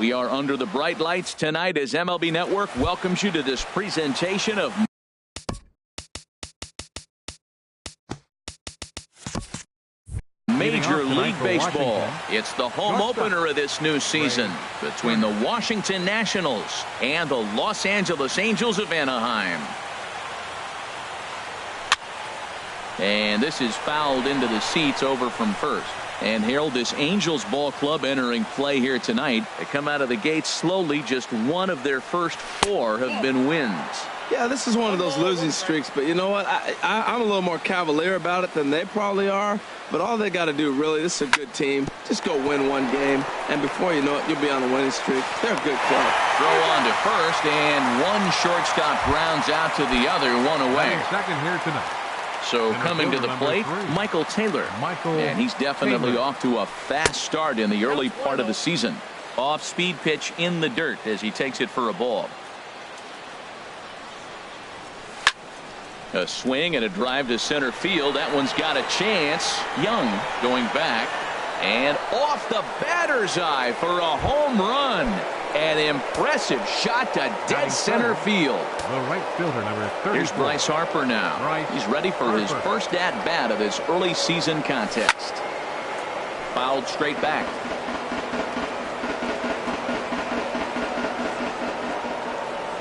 We are under the bright lights tonight as MLB Network welcomes you to this presentation of Major League Baseball. It's the home opener of this new season between the Washington Nationals and the Los Angeles Angels of Anaheim. And this is fouled into the seats over from first. And Harold, this Angels ball club entering play here tonight. They come out of the gates slowly. Just one of their first 4 have been wins. Yeah, this is one of those losing streaks, but you know what? I'm a little more cavalier about it than they probably are. But all they got to do, really, this is a good team. Just go win one game, and before you know it, you'll be on a winning streak. They're a good club. Throw on to first, and one shortstop grounds out to the other, one away. Second here tonight. So coming to the plate, Michael Taylor. And he's definitely off to a fast start in the early part of the season. Off-speed pitch in the dirt as he takes it for a ball. A swing and a drive to center field. That one's got a chance. Young going back. And off the batter's eye for a home run. An impressive shot to dead center field. The right fielder, number 34. Here's Bryce Harper now. He's ready for his first at-bat of this early season contest. Fouled straight back.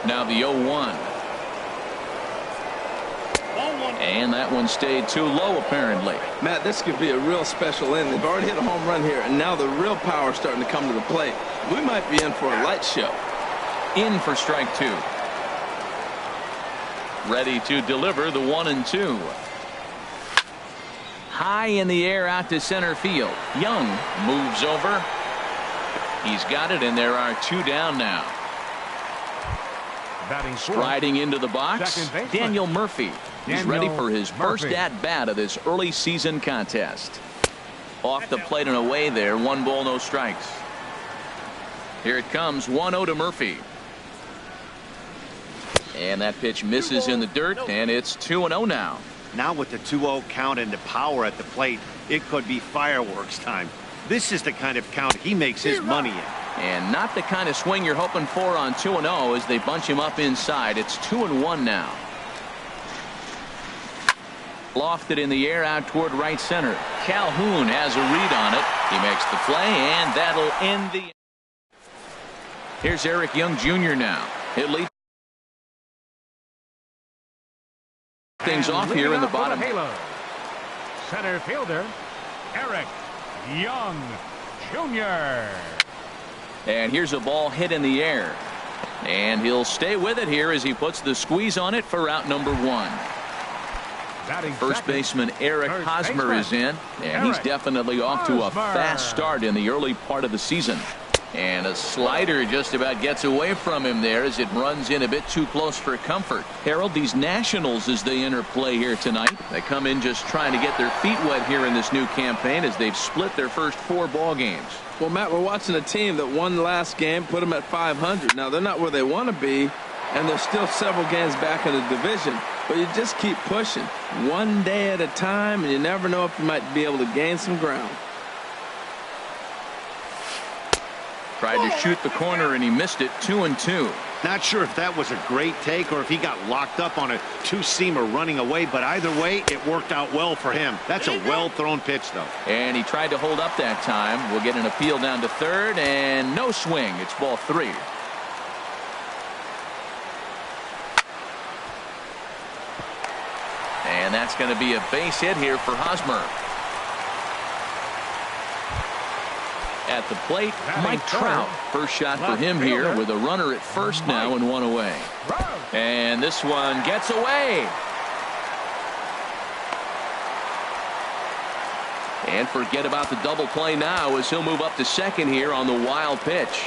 Now the 0-1. And that one stayed too low, apparently. Matt, this could be a real special inning. They've already hit a home run here, and now the real power is starting to come to the plate. We might be in for a light show. In for strike 2. Ready to deliver the 1-2. High in the air out to center field. Young moves over. He's got it, and there are 2 down now. Striding into the box, Daniel Murphy. He's ready for his first at-bat of this early season contest. Off the plate and away there. 1 ball, no strikes. Here it comes, 1-0 to Murphy. And that pitch misses in the dirt, and it's 2-0 now. Now with the 2-0 count and the power at the plate, it could be fireworks time. This is the kind of count he makes his money in. And not the kind of swing you're hoping for on 2-0 as they bunch him up inside. It's 2-1 now. Lofted in the air out toward right center. Calhoun has a read on it. He makes the play, and that'll end the. Here's Eric Young Jr. now. He'll lead things off here in the bottom. Center fielder Eric Young Jr. And here's a ball hit in the air. And he'll stay with it here as he puts the squeeze on it for out number 1. First baseman Eric Hosmer is in, and he's definitely off to a fast start in the early part of the season. And a slider just about gets away from him there as it runs in a bit too close for comfort. Harold, these Nationals, as they enter play here tonight, they come in just trying to get their feet wet here in this new campaign as they've split their first 4 ball games. Well, Matt, we're watching a team that won the last game, put them at 500. Now, they're not where they want to be, and they're still several games back in the division. But you just keep pushing one day at a time, and you never know if you might be able to gain some ground. Tried to shoot the corner, and he missed it. 2-2. Not sure if that was a great take or if he got locked up on a 2-seamer running away, but either way, it worked out well for him. That's a well-thrown pitch, though. And he tried to hold up that time. We'll get an appeal down to third, and no swing. It's ball 3. And that's going to be a base hit here for Hosmer. At the plate, Mike Trout. First shot for him here with a runner at first now and 1 away. And this one gets away. And forget about the double play now as he'll move up to second here on the wild pitch.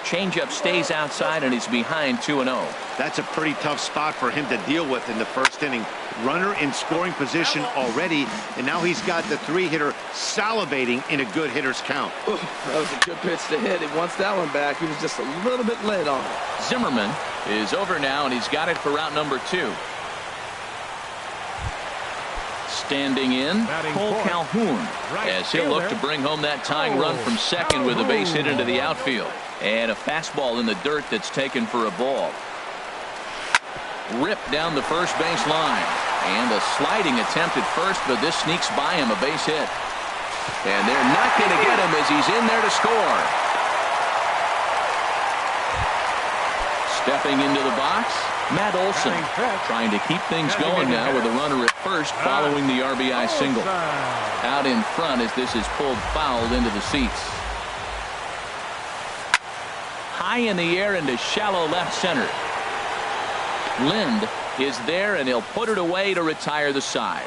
Changeup stays outside and he's behind 2-0. That's a pretty tough spot for him to deal with in the first inning. Runner in scoring position already, and now he's got the 3-hitter salivating in a good hitter's count. Ooh, that was a good pitch to hit. He wants that one back. He was just a little bit late on it. Zimmerman is over now, and he's got it for route number 2. Standing in, Cole Calhoun, as he'll look to bring home that tying run from second with a base hit into the outfield. And a fastball in the dirt that's taken for a ball. Ripped down the first base line. And a sliding attempt at first, but this sneaks by him, a base hit. And they're not going to get him as he's in there to score. Stepping into the box, Matt Olson, trying to keep things going now with a runner at first following the RBI single. Out in front as this is pulled foul into the seats. High in the air into shallow left center. Lind is there, and he'll put it away to retire the side.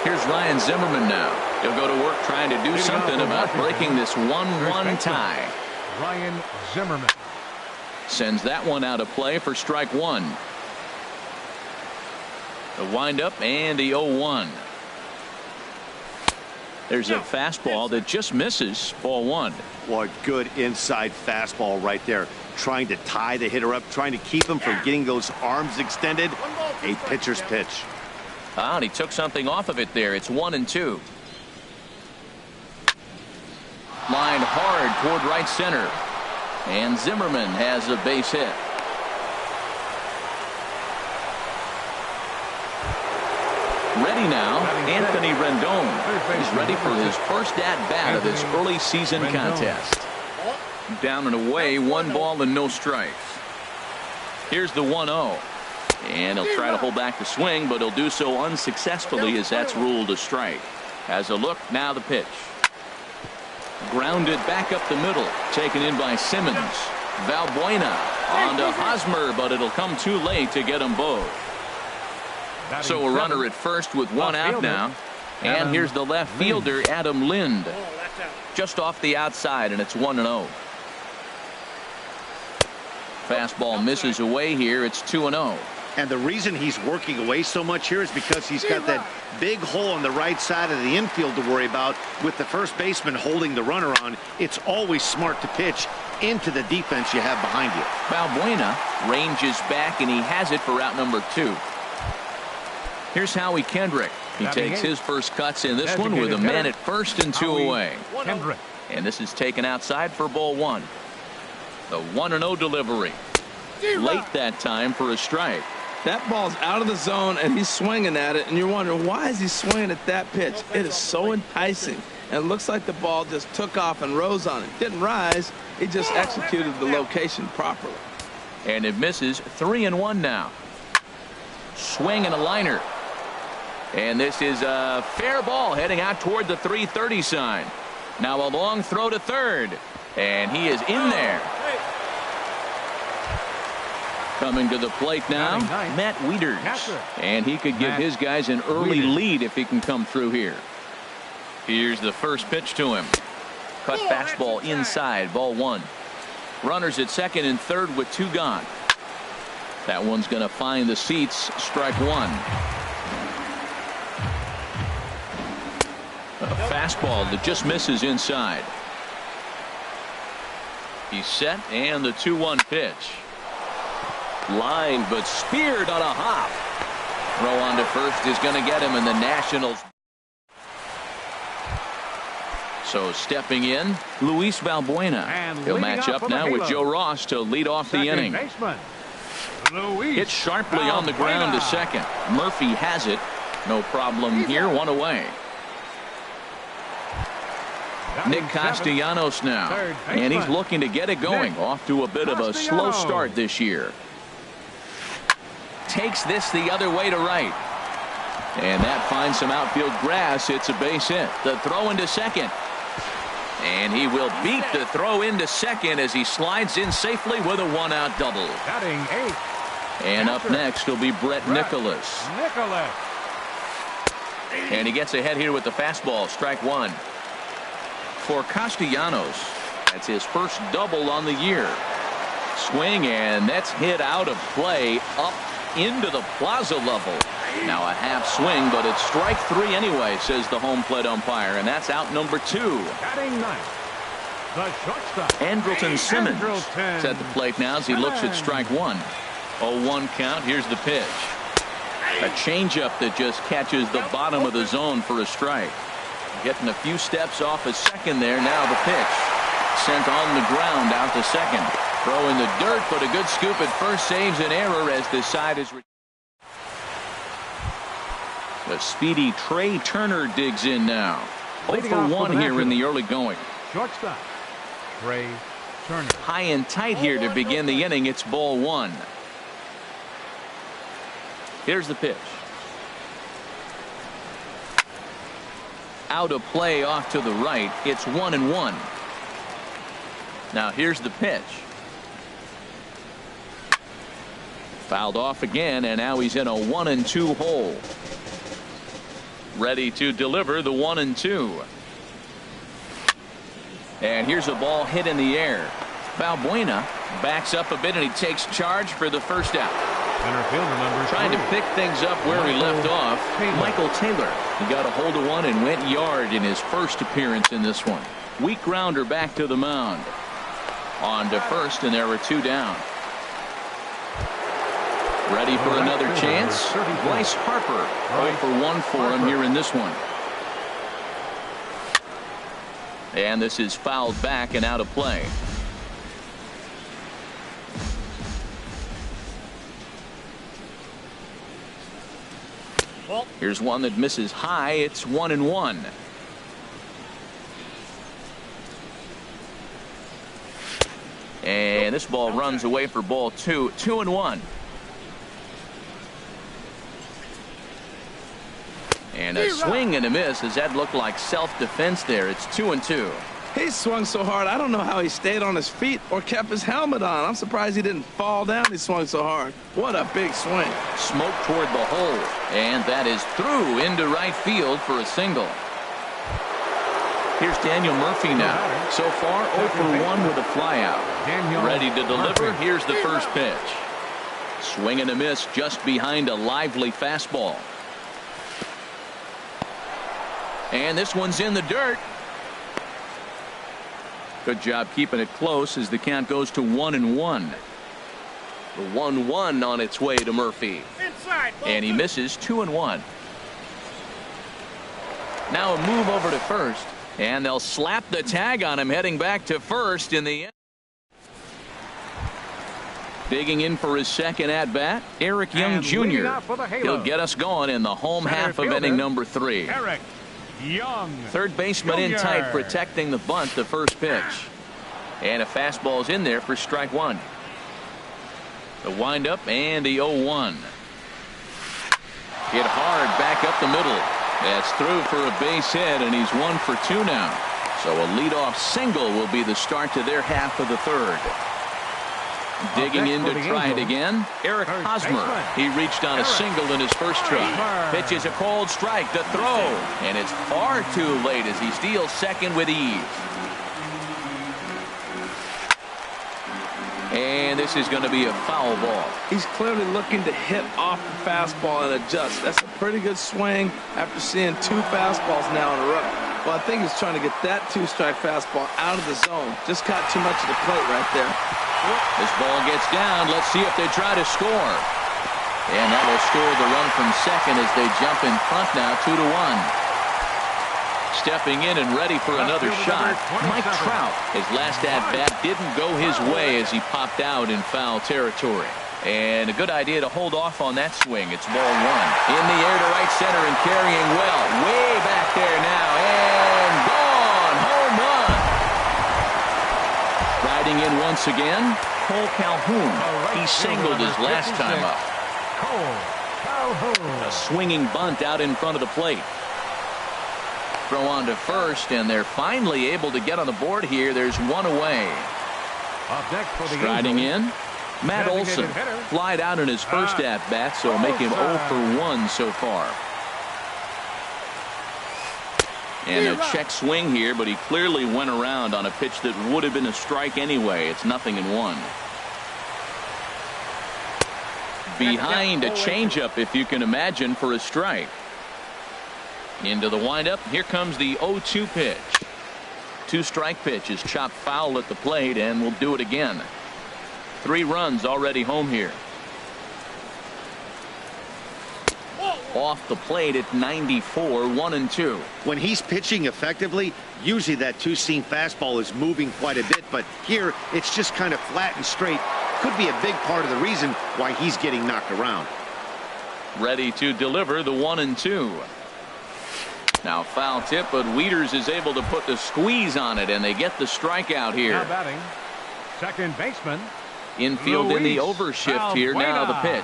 Here's Ryan Zimmerman now. He'll go to work trying to do something about breaking this 1-1 tie. Ryan Zimmerman sends that one out of play for strike one. The windup and the 0-1. There's a fastball that just misses. Ball one. What good inside fastball right there. Trying to tie the hitter up, trying to keep him from getting those arms extended. A pitcher's pitch. And he took something off of it there. It's 1-2. Lined hard toward right center. And Zimmerman has a base hit. Ready now, Anthony Rendon. He's ready for his first at-bat of this early season contest. Down and away, 1 ball and no strikes. Here's the 1-0. And he'll try to hold back the swing, but he'll do so unsuccessfully as that's ruled a strike. Has a look, now the pitch. Grounded back up the middle, taken in by Simmons. Valbuena on to Hosmer, but it'll come too late to get them both. So a runner at first with one out now. And here's the left fielder, Adam Lind. Just off the outside, and it's 1-0. Fastball misses away here. It's 2-0. And the reason he's working away so much here is because he's got that big hole on the right side of the infield to worry about. With the first baseman holding the runner on, it's always smart to pitch into the defense you have behind you. Valbuena ranges back, and he has it for out number 2. Here's Howie Kendrick. He takes his first cuts in this one with a man at first and 2 away. And this is taken outside for ball 1. The 1-0 delivery. Late that time for a strike. That ball's out of the zone, and he's swinging at it, and you're wondering, why is he swinging at that pitch? It is so enticing. And it looks like the ball just took off and rose on it. Didn't rise. He just executed the location properly. And it misses. 3-1 now. Swing and a liner. And this is a fair ball heading out toward the 330 sign. Now a long throw to third. And he is in there. Coming to the plate now, Matt Wieters. And he could give his guys an early lead if he can come through here. Here's the first pitch to him. Cut fastball inside, ball 1. Runners at second and third with 2 gone. That one's going to find the seats, strike 1. A fastball that just misses inside. He's set, and the 2-1 pitch. Line, but speared on a hop. Throw on to first is going to get him, and the Nationals. So stepping in, Luis Valbuena. He'll match up now with Joe Ross to lead off the inning. Hit sharply on the ground to second. Murphy has it. No problem here, 1 away. Nick Castellanos now, and he's looking to get it going. Off to a bit of a slow start this year. Takes this the other way to right. And that finds some outfield grass. It's a base hit. The throw into second. And he will beat the throw into second as he slides in safely with a 1-out double. Batting 8. And up next will be Brett Nicholas. And he gets ahead here with the fastball, strike 1. For Castellanos, that's his first double on the year. Swing, and that's hit out of play up into the plaza level. Now a half swing, but it's strike 3 anyway, says the home plate umpire, and that's out number 2. Andrelton Simmons is at the plate now as he looks at strike 1. 0-1 count. Here's the pitch. A changeup that just catches the bottom of the zone for a strike. Getting a few steps off a second there. Now the pitch. Sent on the ground out to second. Throw in the dirt, but a good scoop at first saves an error as this side is. The speedy Trey Turner digs in now. 0 for 1 here in the early going. Shortstop, Trey Turner. High and tight here to begin the inning. It's ball 1. Here's the pitch. Out of play off to the right. It's 1-1. Now here's the pitch. Fouled off again, and now he's in a 1-2 hole. Ready to deliver the 1-2. And here's a ball hit in the air. Valbuena backs up a bit, and he takes charge for the first out. Center fielder number 3. Trying to pick things up where he left off. Michael Taylor. He got a hold of one and went yard in his first appearance in this one. Weak grounder back to the mound. On to first, and there were 2 down. Ready for another chance. Bryce Harper. 0 for 1 for him here in this one. And this is fouled back and out of play. Here's one that misses high. It's 1-1. And this ball runs away for ball 2. 2-1. And a swing and a miss. Does that look like self-defense there? It's 2-2. He swung so hard, I don't know how he stayed on his feet or kept his helmet on. I'm surprised he didn't fall down. He swung so hard. What a big swing. Smoke toward the hole. And that is through into right field for a single. Here's Daniel Murphy now. So far 0 for 1 with a flyout. Ready to deliver. Here's the first pitch. Swing and a miss just behind a lively fastball. And this one's in the dirt. Good job keeping it close as the count goes to 1-1. The 1-1 on its way to Murphy. And he misses. 2-1. Now a move over to first. And they'll slap the tag on him heading back to first in the end. Digging in for his second at-bat, Eric Young Jr. He'll get us going in the home half of inning number 3. Eric Young. Third baseman in tight, protecting the bunt, the first pitch. And a fastball's in there for strike 1. The windup and the 0-1. Hit hard back up the middle. That's through for a base hit, and he's 1 for 2 now. So a leadoff single will be the start to their half of the third. Digging in to try it again, Eric Hosmer. He reached on a single in his first try. Pitches a cold strike to throw, and it's far too late as he steals second with ease. And this is going to be a foul ball. He's clearly looking to hit off the fastball and adjust. That's a pretty good swing after seeing 2 fastballs now in a row. Well, I think he's trying to get that 2-strike fastball out of the zone. Just got too much of the plate right there. This ball gets down. Let's see if they try to score. And that will score the run from second as they jump in front now 2-1. Stepping in and ready for another shot, Mike Trout. His last at-bat didn't go his way as he popped out in foul territory. And a good idea to hold off on that swing. It's ball 1. In the air to right center and carrying well. Way back there now. And gone. Home run. Riding in once again, Cole Calhoun. He singled his last time up. A swinging bunt out in front of the plate. Throw on to first, and they're finally able to get on the board here. There's 1 away. Striding in, Matt Olson. Flied out in his first at-bat, so make him 0 for 1 so far. And a check swing here, but he clearly went around on a pitch that would have been a strike anyway. It's 0-1. Behind a changeup, if you can imagine, for a strike. Into the windup. Here comes the 0-2 pitch. 2-strike pitch is chopped foul at the plate, and we'll do it again. 3 runs already home here. Off the plate at 94, 1-2. When he's pitching effectively, usually that two-seam fastball is moving quite a bit, but here it's just kind of flat and straight. Could be a big part of the reason why he's getting knocked around. Ready to deliver the 1-2. Now foul tip, but Wieters is able to put the squeeze on it, and they get the strikeout here. Now batting, second baseman. Infield in the overshift here. Now the pitch.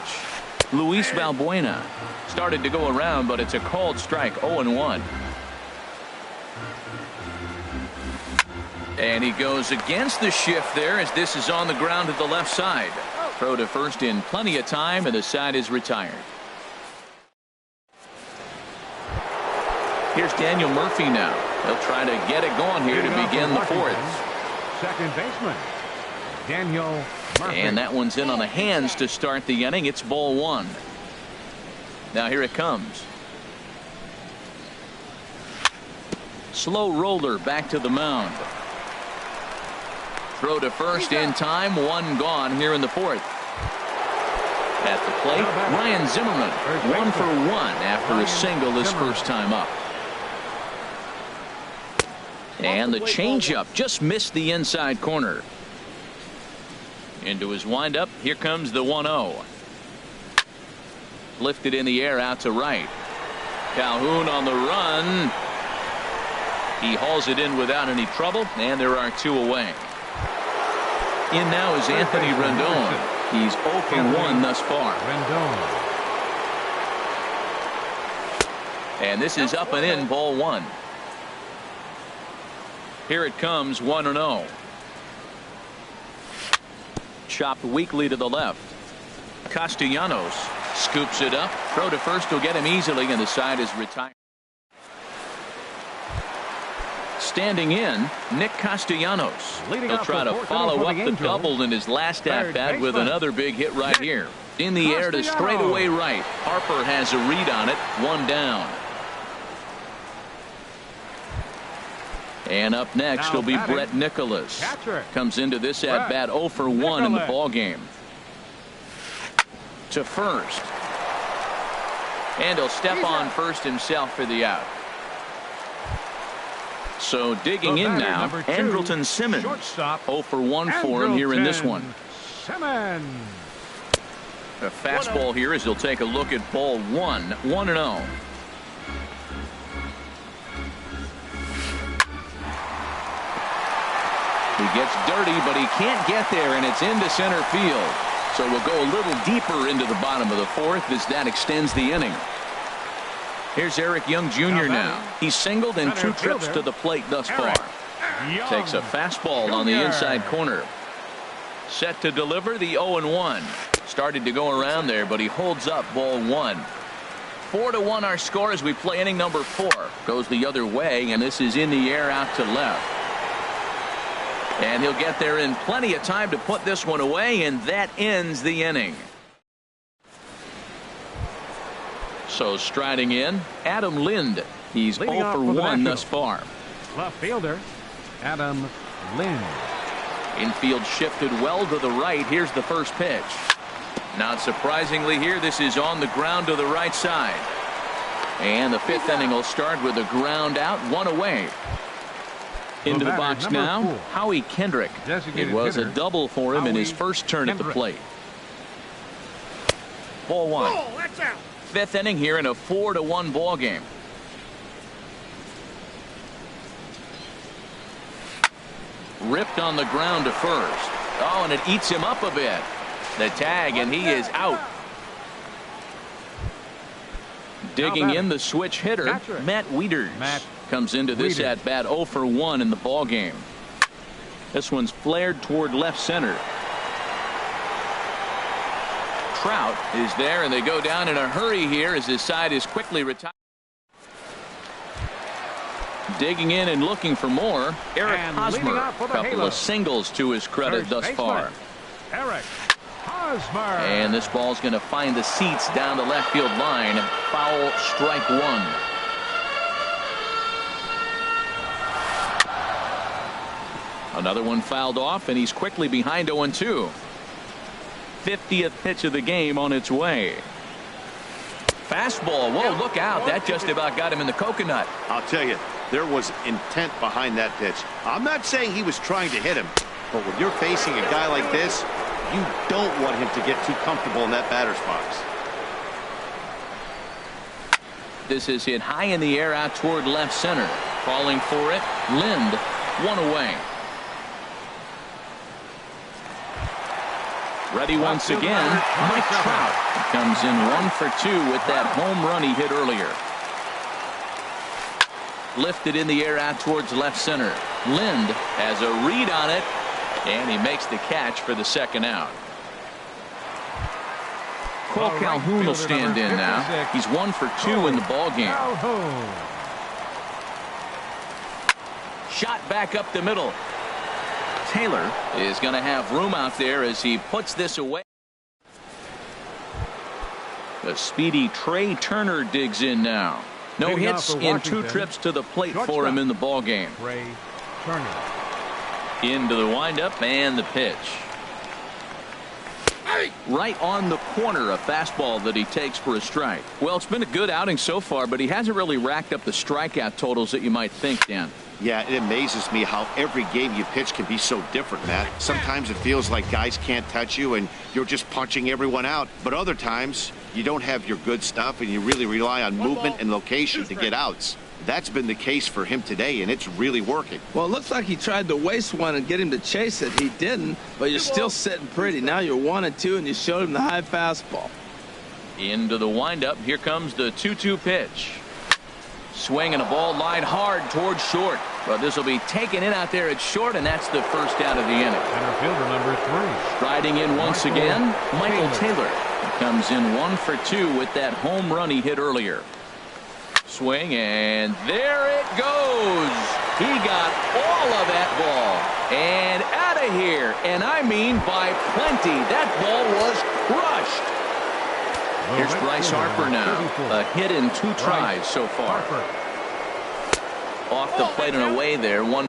Luis Valbuena started to go around, but it's a called strike. 0-1. And he goes against the shift there as this is on the ground at the left side. Throw to first in plenty of time, and the side is retired. Here's Daniel Murphy now. He'll try to get it going here to begin the fourth. Second baseman, Daniel Murphy. And that one's in on the hands to start the inning. It's ball one. Now here it comes. Slow roller back to the mound. Throw to first in time. One gone here in the fourth. At the plate, Ryan Zimmerman, 1 for 1 after a single his first time up. And the changeup just missed the inside corner. Into his windup. Here comes the 1-0. Lifted in the air out to right. Calhoun on the run. He hauls it in without any trouble, and there are two away. In now is Anthony Rendon. He's 0 for 1 thus far. And this is up and in, ball one. Here it comes, 1-0. Chopped weakly to the left. Castellanos scoops it up. Throw to first will get him easily, and the side is retired. Standing in, Nick Castellanos. He'll try to follow up the double in his last at-bat with another big hit right here. In the air to straightaway right. Harper has a read on it. One down. And up next will be Brett Nicholas. Comes into this at-bat 0 for 1 in the ballgame. To first. And he'll step on first himself for the out. So digging in now, Andrelton Simmons. 0 for 1 for him here in this one. A fastball here as he'll take a look at ball one. 1-0. He gets dirty, but he can't get there, and it's into center field. So we'll go a little deeper into the bottom of the fourth as that extends the inning. Here's Eric Young Jr. now. He's singled in 2 trips to the plate thus far. Takes a fastball on the inside corner. Set to deliver the 0-1. Started to go around there, but he holds up ball one. 4-1 our score as we play inning number 4. Goes the other way, and this is in the air out to left. And he'll get there in plenty of time to put this one away, and that ends the inning. So striding in, Adam Lind. He's 0 for 1 thus far. Left fielder, Adam Lind. Infield shifted well to the right. Here's the first pitch. Not surprisingly here, this is on the ground to the right side. And the 5th inning will start with a ground out, 1 away. Into the box now, Howie Kendrick. It was a double for him in his first turn at the plate. Ball one. 5th inning here in a 4-1 ball game. Ripped on the ground to first. Oh, and it eats him up a bit. The tag, and he is out. Digging in the switch hitter, Matt Wieters. Comes into this at-bat 0 for 1 in the ball game. This one's flared toward left center. Trout is there, and they go down in a hurry here as his side is quickly retired. Digging in and looking for more, Eric Hosmer. A couple of singles to his credit thus far. Eric Hosmer. And this ball's going to find the seats down the left field line. Foul, strike one. Another one fouled off, and he's quickly behind 0-2. 50th pitch of the game on its way. Fastball. Whoa, look out. That just about got him in the coconut. I'll tell you, there was intent behind that pitch. I'm not saying he was trying to hit him, but when you're facing a guy like this, you don't want him to get too comfortable in that batter's box. This is hit high in the air out toward left center. Calling for it, Lind, one away. Ready once again, Mike Trout. Comes in 1 for 2 with that home run he hit earlier. Lifted in the air out towards left center. Lind has a read on it, and he makes the catch for the second out. Cole Calhoun will stand in now. He's 1 for 2 in the ball game. Shot back up the middle. Taylor is going to have room out there as he puts this away. The speedy Trey Turner digs in now. No hits in 2 trips to the plate for him in the ball game. Trey Turner. Into the windup and the pitch. Right on the corner, a fastball that he takes for a strike. Well, it's been a good outing so far, but he hasn't really racked up the strikeout totals that you might think, Dan. Yeah, it amazes me how every game you pitch can be so different, Matt. Sometimes it feels like guys can't touch you and you're just punching everyone out. But other times, you don't have your good stuff and you really rely on movement and location to get outs. That's been the case for him today, and it's really working. Well, it looks like he tried to waste one and get him to chase it. He didn't, but you're still sitting pretty. Now you're 1 and 2, and you showed him the high fastball. Into the windup. Here comes the 2-2 pitch. Swing and a ball line hard towards short. But this will be taken in out there at short, and that's the first out of the inning. Center fielder number 3. Striding in once again, Michael Taylor. Comes in 1 for 2 with that home run he hit earlier. Swing, and there it goes. He got all of that ball and out of here, and I mean by plenty. That ball was crushed. Here's Bryce Harper now. A hit in 2 tries so far. Off the plate and away there. One.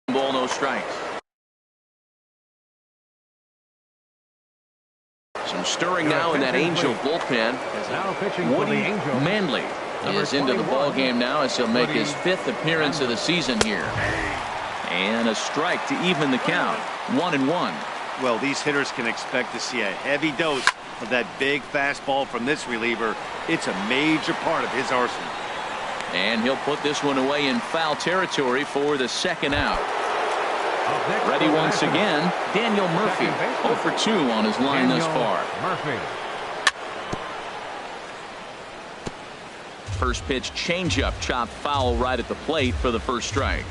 Ball, no strikes. Some stirring now in that Angel bullpen. Now pitching for the Woody Angel. Manley is into the ball game now as he'll make his 5th appearance of the season here. And a strike to even the count. 1-1. Well, these hitters can expect to see a heavy dose of that big fastball from this reliever. It's a major part of his arsenal. And he'll put this one away in foul territory for the second out. Ready once again, Daniel Murphy. 0 for 2 on his line thus far. Murphy. First pitch changeup chopped foul right at the plate for the first strike.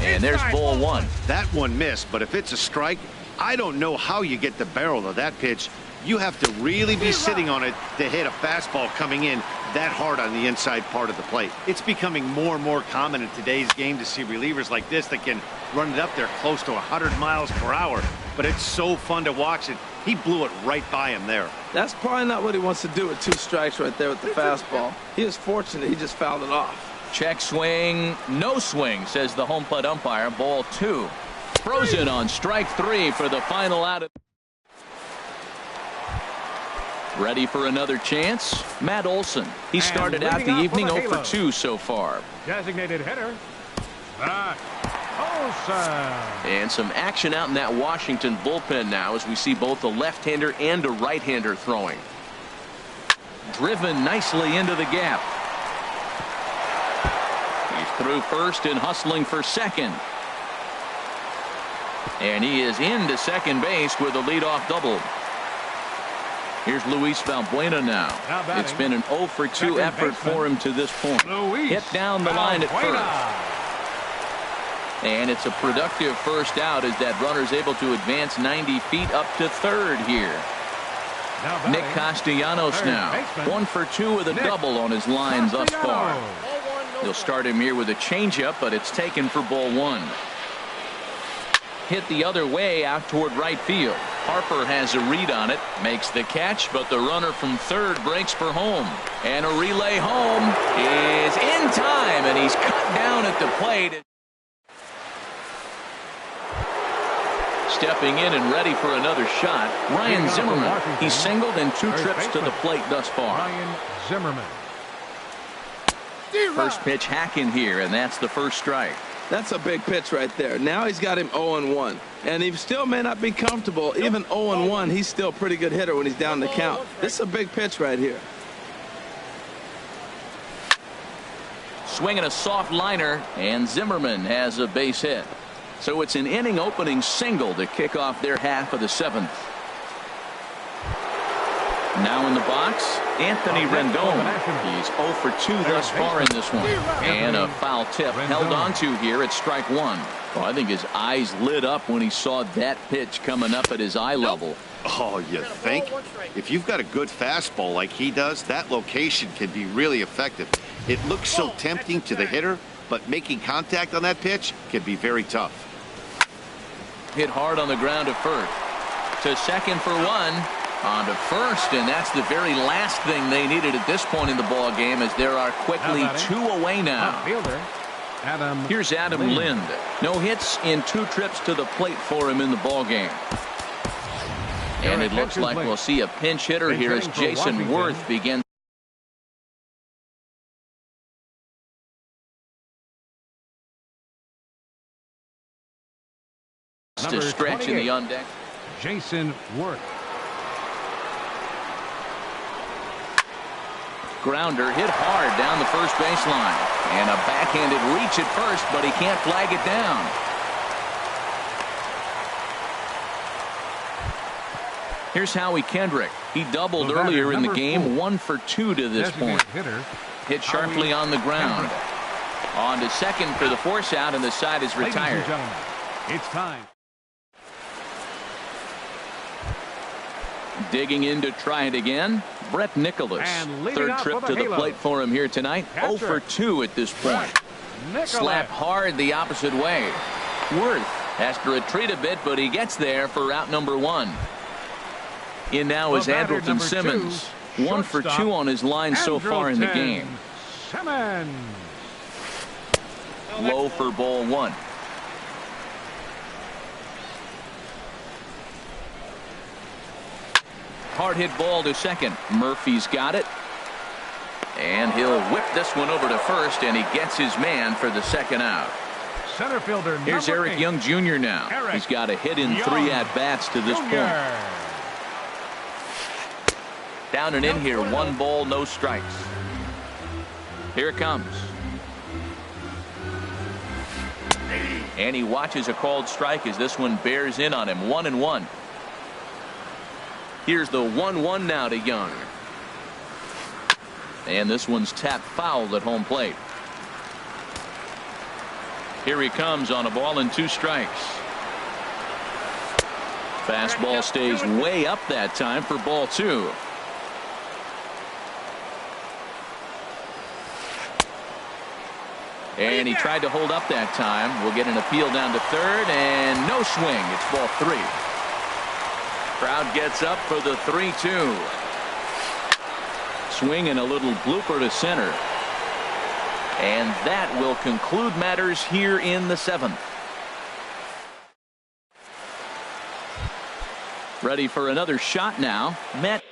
And there's ball 1. That one missed, but if it's a strike, I don't know how you get the barrel of that pitch. You have to really be sitting on it to hit a fastball coming in that hard on the inside part of the plate. It's becoming more and more common in today's game to see relievers like this that can run it up there close to 100 miles per hour. But it's so fun to watch it. He blew it right by him there. That's probably not what he wants to do with 2 strikes right there with the fastball. He is fortunate he just fouled it off. Check swing, no swing, says the home plate umpire. Ball 2. Frozen on strike 3 for the final out. Ready for another chance? Matt Olson. He started out the evening 0 for 2 so far. Designated hitter, Matt Olson. And some action out in that Washington bullpen now as we see both a left-hander and a right-hander throwing. Driven nicely into the gap. He's through first and hustling for second. And he is into second base with a leadoff double. Here's Luis Valbuena now. It's been an 0 for 2 effort for him to this point. Hit down the line at first. And it's a productive first out as that runner's able to advance 90 feet up to third here. Nick Castellanos now. 1 for 2 with a double on his line thus far. They'll start him here with a changeup, but it's taken for ball 1. Hit the other way out toward right field. Harper has a read on it, makes the catch, but the runner from third breaks for home. And a relay home is in time, and he's cut down at the plate. Stepping in and ready for another shot, Ryan Zimmerman. He's singled in 2 trips to the plate thus far. Ryan Zimmerman. First pitch hack in here, and that's the first strike. That's a big pitch right there. Now he's got him 0-1. And he still may not be comfortable. Even 0-1, he's still a pretty good hitter when he's down the count. This is a big pitch right here. Swinging a soft liner, and Zimmerman has a base hit. So it's an inning opening single to kick off their half of the 7th. Now in the box, Anthony Rendon. He's 0 for 2 thus far in this one. And a foul tip held on to here at strike 1. Well, I think his eyes lit up when he saw that pitch coming up at his eye level. Oh, you think? If you've got a good fastball like he does, that location can be really effective. It looks so tempting to the hitter, but making contact on that pitch can be very tough. Hit hard on the ground to first. To second for 1. On to first, and that's the very last thing they needed at this point in the ball game, as there are quickly 2 away now. Here's Adam Lind. No hits in 2 trips to the plate for him in the ball game. And it looks like we'll see a pinch hitter here as Jason Worth begins to stretch in the on deck. Jason Worth. Grounder hit hard down the first baseline. And a backhanded reach at first, but he can't flag it down. Here's Howie Kendrick. He doubled earlier in the game, 1 for 2 to this point. Hit sharply on the ground. On to second for the force out, and the side is retired. It's time. Digging in to try it again, Brett Nicholas. Third trip to the plate for him here tonight. 0 for 2 at this point. Slapped hard the opposite way. Worth has to retreat a bit, but he gets there for out number 1. In now is Andrelton Simmons. 1 for 2 on his line so far in the game. Low for ball 1. Hard hit ball to second. Murphy's got it. And he'll whip this one over to first, and he gets his man for the second out. Center fielder. Here's Eric Young Jr. now. He's got a hit in 3 at-bats to this point. Down and in here, 1 ball, no strikes. Here it comes. And he watches a called strike as this one bears in on him. 1-1. Here's the 1-1 now to Young. And this one's tapped foul at home plate. Here he comes on a ball and 2 strikes. Fastball stays way up that time for ball 2. And he tried to hold up that time. We'll get an appeal down to third, and no swing. It's ball 3. Crowd gets up for the 3-2. Swing and a little blooper to center. And that will conclude matters here in the 7th. Ready for another shot now. Met.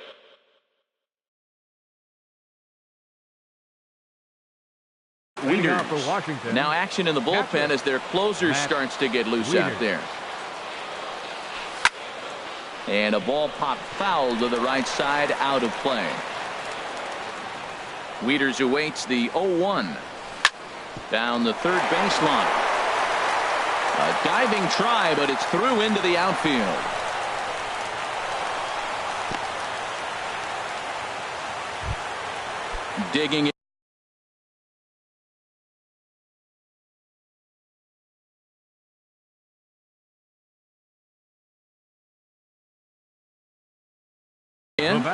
Now action in the bullpen as their closer starts to get loose out there. And a ball popped foul to the right side, out of play. Wieters awaits the 0-1. Down the third baseline. A diving try, but it's through into the outfield. Digging in.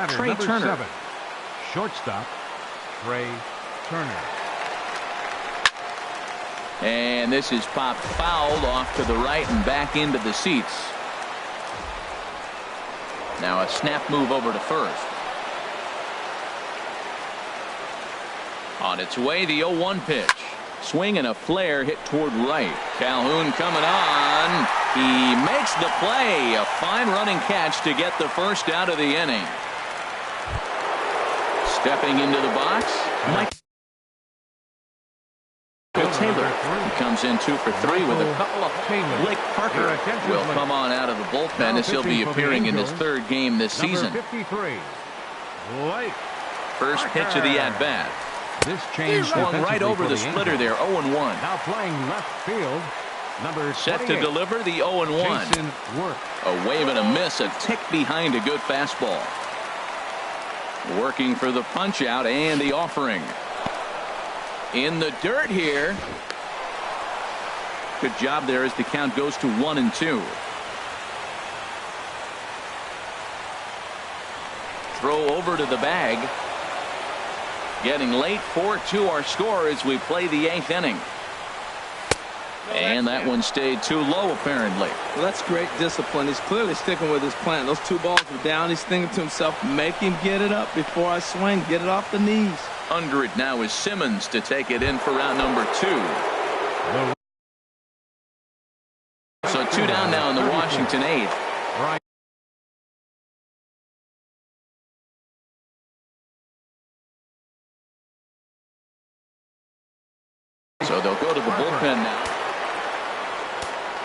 Trey Turner. 7, shortstop Trey Turner. And this is popped fouled off to the right and back into the seats. Now a snap move over to first. On its way, the 0-1 pitch. Swing and a flare hit toward right. Calhoun coming on. He makes the play. A fine running catch to get the first out of the inning. Stepping into the box, Mike Taylor. He comes in 2 for 3 with a couple of Blake Parker will come on out of the bullpen as he'll be appearing in his 3rd game this season. First pitch of the at-bat. This change swung right over the splitter there, 0-1. Now playing left field, number set to deliver the 0-1. A wave and a miss, a tick behind a good fastball. Working for the punch out and the offering. In the dirt here. Good job there as the count goes to 1-2. Throw over to the bag. Getting late, 4-2 our score as we play the 8th inning. And that one stayed too low apparently. Well, that's great discipline. He's clearly sticking with his plan. Those 2 balls were down. He's thinking to himself, make him get it up before I swing. Get it off the knees. Under it now is Simmons to take it in for round number 2. So 2 down now in the Washington 8th. So they'll go to the bullpen now.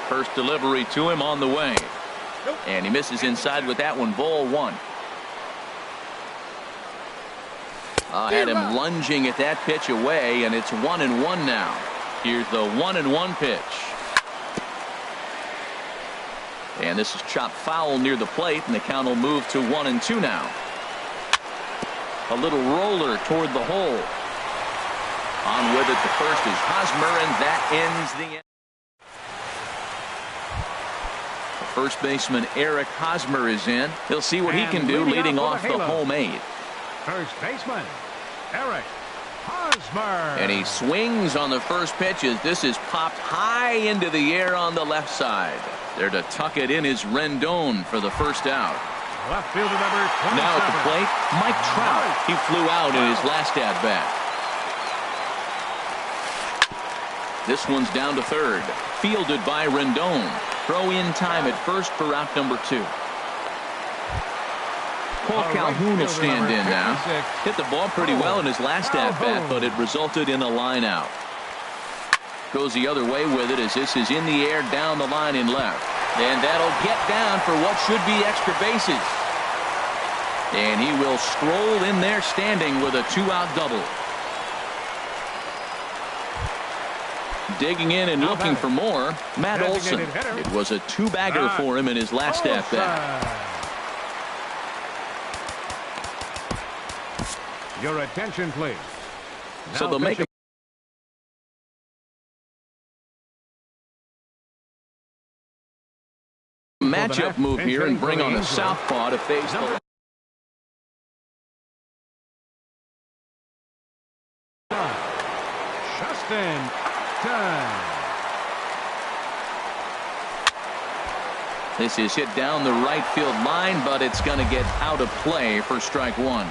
First delivery to him on the way. And he misses inside with that one. Ball 1. Had him lunging at that pitch away, and it's 1-1 now. Here's the 1-1 pitch. And this is chopped foul near the plate, and the count will move to 1-2 now. A little roller toward the hole. On with it to first is Hosmer, and that ends the inning. First baseman Eric Hosmer is in. He'll see what he can do leading off the home 8th. First baseman Eric Hosmer. And he swings on the first pitch as this is popped high into the air on the left side. There to tuck it in is Rendon for the first out. Left fielder number 27. Now at the plate, Mike Trout. He flew out in his last at bat. This one's down to third. Fielded by Rendon. Throw in time at first for out number 2. Cole Calhoun will stand in now. Hit the ball pretty well in his last at bat, but it resulted in a line out. Goes the other way with it as this is in the air down the line in left. And that'll get down for what should be extra bases. And he will stroll in there standing with a 2-out double. Digging in and looking for more, Matt Olson. It was a 2-bagger for him in his last at-bat. Your attention, please. So they'll make a matchup move here and bring on a southpaw to face the Justin. This is hit down the right field line, but it's going to get out of play for strike 1.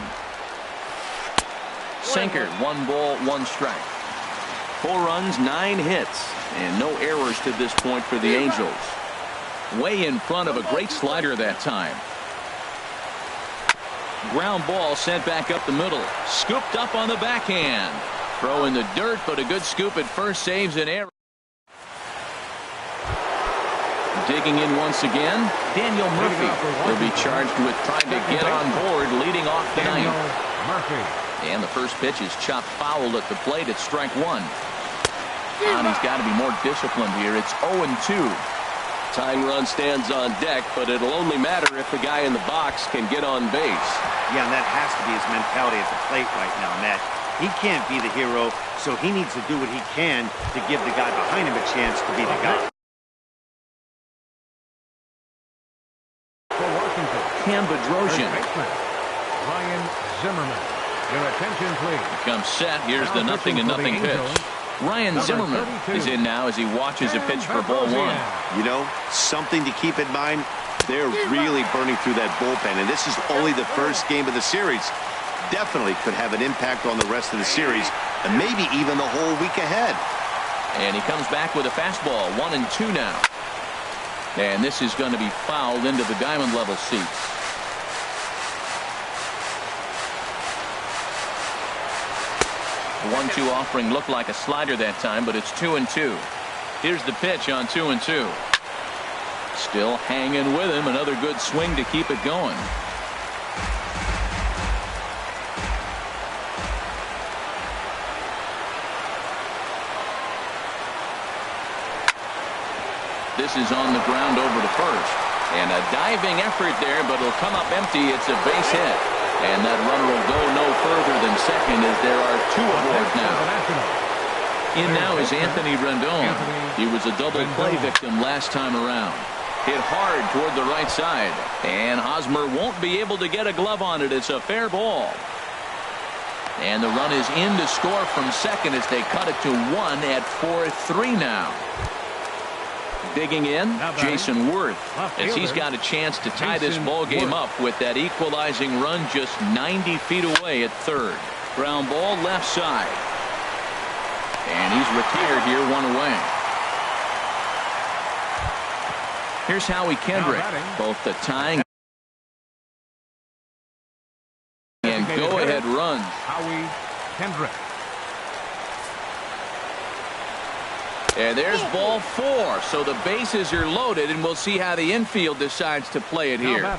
Sinker, 1 ball, 1 strike. 4 runs, 9 hits, and no errors to this point for the Angels. Way in front of a great slider that time. Ground ball sent back up the middle. Scooped up on the backhand. Throw in the dirt, but a good scoop at first saves an error. Digging in once again, Daniel Murphy will be charged with trying to get on board leading off the 9th. And the first pitch is chopped foul at the plate at strike 1. And he's got to be more disciplined here. It's 0-2. Tying run stands on deck, but it'll only matter if the guy in the box can get on base. Yeah, and that has to be his mentality at the plate right now, Matt. He can't be the hero, so he needs to do what he can to give the guy behind him a chance to be the guy. For Washington, Cam Bedrosian. Ryan Zimmerman. Your attention, please. Comes set. Here's the 0-0 pitch. Ryan Zimmerman is in now as he watches a pitch for ball 1. You know, something to keep in mind, They're really burning through that bullpen, and this is only the first game of the series. Definitely could have an impact on the rest of the series, and maybe even the whole week ahead. And he comes back with a fastball, 1-2 now. And this is going to be fouled into the diamond level seats. The 1-2 offering looked like a slider that time, but it's 2-2. Here's the pitch on 2-2. Still hanging with him. Another good swing to keep it going. This is on the ground over to first. And a diving effort there, but it'll come up empty. It's a base hit. And that runner will go no further than second as there are two aboard now. In now is Anthony Rendon. He was a double play victim last time around. Hit hard toward the right side. And Hosmer won't be able to get a glove on it. It's a fair ball. And the run is in to score from second as they cut it to 1 at 4-3 now. Digging in, Jason Worth, as he's got a chance to tie this ball game up with that equalizing run just 90 feet away at third. Ground ball left side. And he's retired here, 1 away. Here's Howie Kendrick, both the tying and go-ahead runs. Howie Kendrick. And there's ball 4, so the bases are loaded, and we'll see how the infield decides to play it here.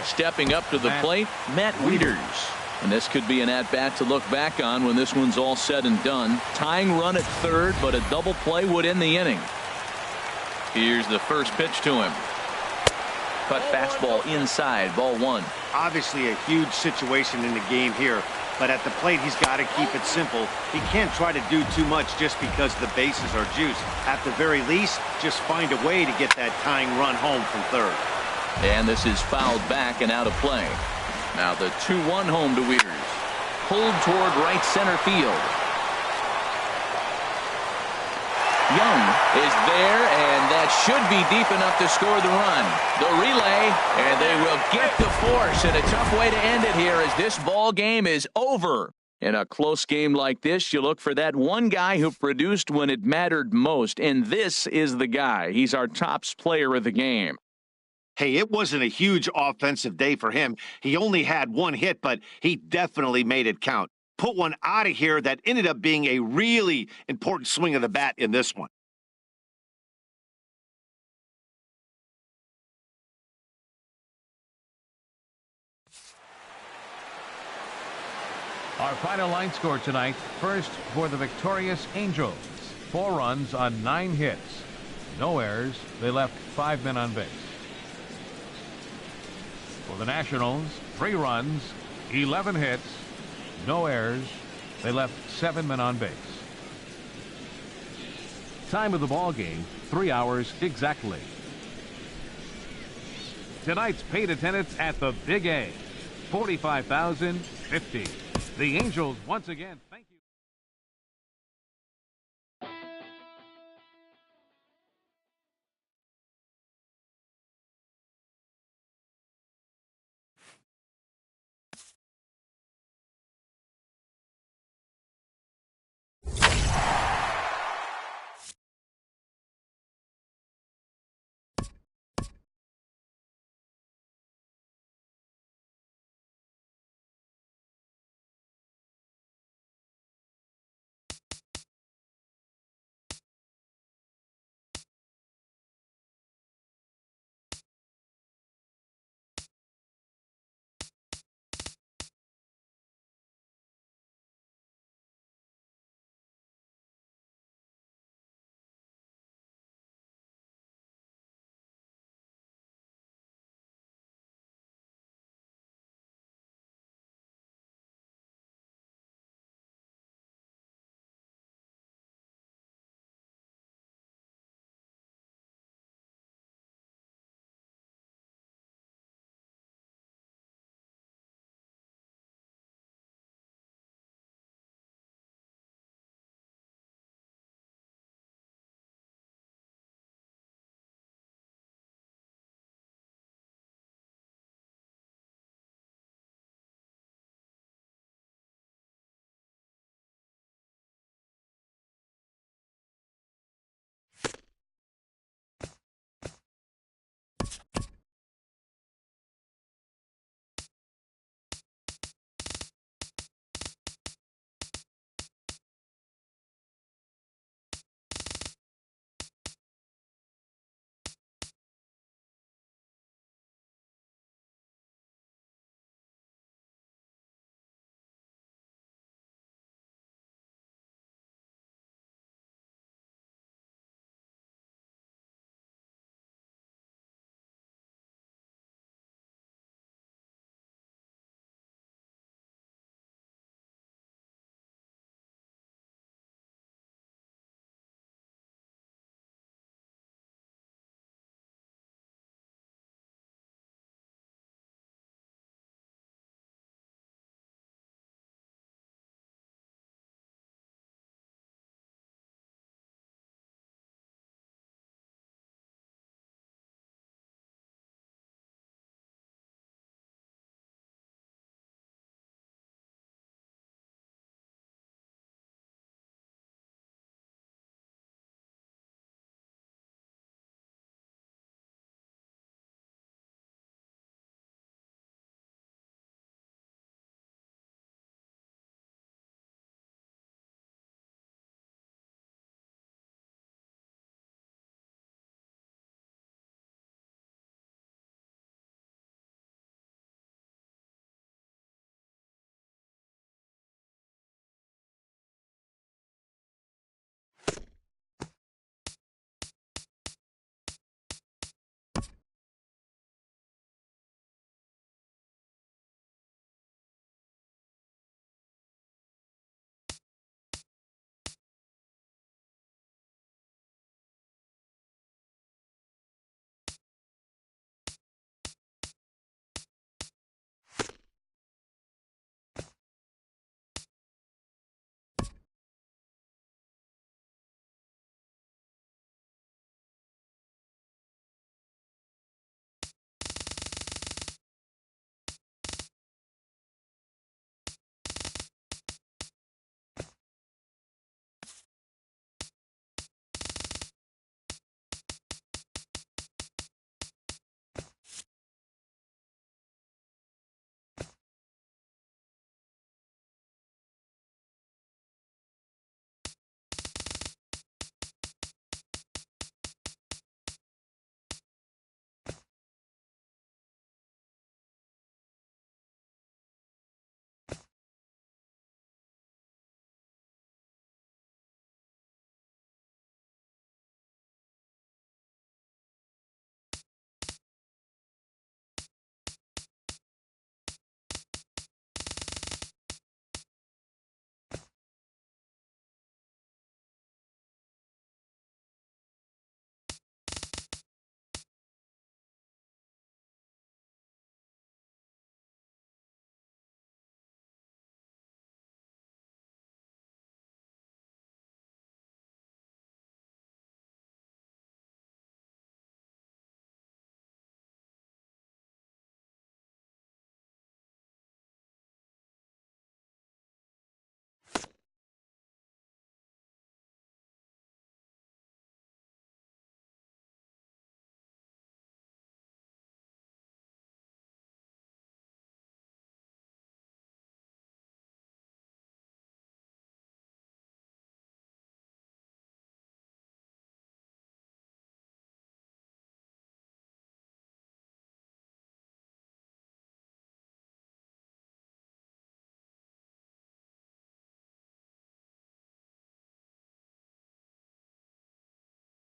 Stepping up to the plate, Matt Wieters. And this could be an at-bat to look back on when this one's all said and done. Tying run at third, but a double play would end the inning. Here's the first pitch to him. Cut fastball inside, ball 1. Obviously a huge situation in the game here, but at the plate he's got to keep it simple. He can't try to do too much just because the bases are juiced. At the very least, just find a way to get that tying run home from third. And this is fouled back and out of play. Now the 2-1 home to Wieters. Pulled toward right center field. Young is there, and that should be deep enough to score the run. The relay, and they will get the force, and a tough way to end it here as this ball game is over. In a close game like this, you look for that one guy who produced when it mattered most, and this is the guy. He's our tops player of the game. Hey, it wasn't a huge offensive day for him. He only had 1 hit, but he definitely made it count. Put one out of here that ended up being a really important swing of the bat in this one. Our final line score tonight. First for the victorious Angels. 4 runs on 9 hits. No errors. They left 5 men on base. For the Nationals, 3 runs, 11 hits. No errors. They left 7 men on base. Time of the ball game, 3 hours exactly. Tonight's paid attendance at the Big A, 45,050. The Angels once again, thank you.